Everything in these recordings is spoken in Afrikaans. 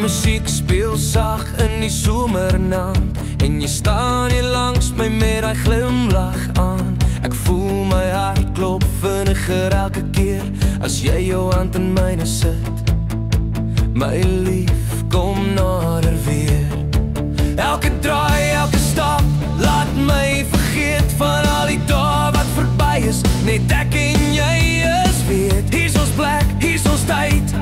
musiek speel sag in die somernaand en jy staan hier langs my met daai glimlach aan. Ek voel my hart klop vinniger elke keer as jy jou hand in myne sit. My lief, kom nader weer. Elke draai, elke stap, laat my vergeet van al die dae wat verby is. Net ek en jy is weet. Hier's ons plek, hier's ons tyd.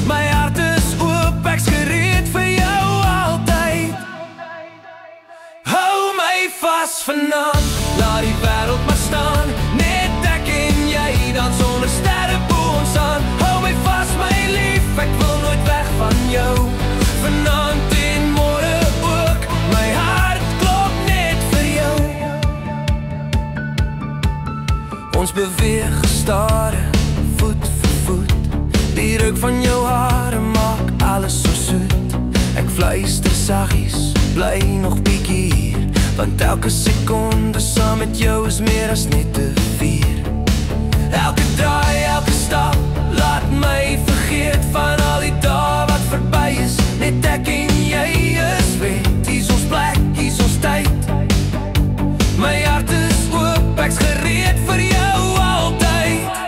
My hart is oop, ek's gereed vir jou altyd. Hou my vas vanaand, laat die wêreld maar staan. Net ek en jy, dan sonder sterre bo ons aan. Hou my vas my lief, ek wil nooit weg van jou. Vanaand en môre ook, my hart klop net vir jou. Ons beweeg gestadig, voet vir voet. Die reuk van jou hare maak alles so soet. Ek fluister saggies, bly nog bietjie hier, want elke sekonde saam met jou is meer as net te vier. Elke draai, elke stap, laat my vergeet van al die dae wat verby is. Net ek en jy is weet. Hier's ons plek, hier's ons tyd. My hart is oop, ek's gereed vir jou altyd.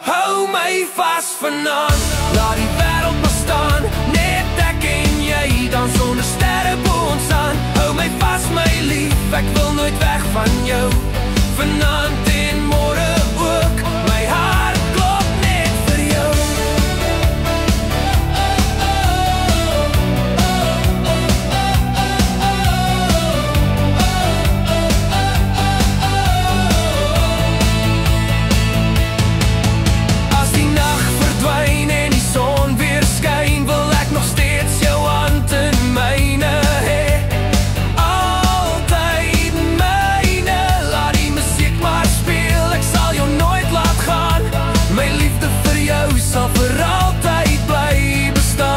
Hou my vas vanaand, laat die wêreld maar staan. Net ek en jy, dan sonder sterre bo ons aan. Hou my vas my lief, ek wil nooit weg van jou. Vanaand en môre ook, my hart klop net vir jou. As die nag verdwyn en die son weer skyn, wil ek nog steeds jou hand in myne hê. Altyd myne, laat die musiek maar speel, ek sal jou nooit laat gaan. My liefde vir jou sal vir altyd bly bestaan.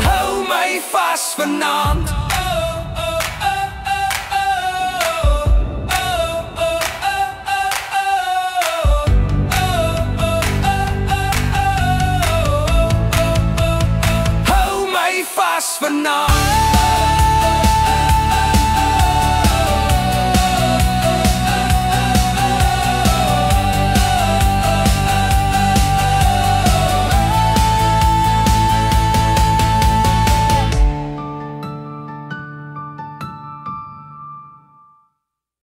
Hou my vas vanaand. Hou my vas vanaand.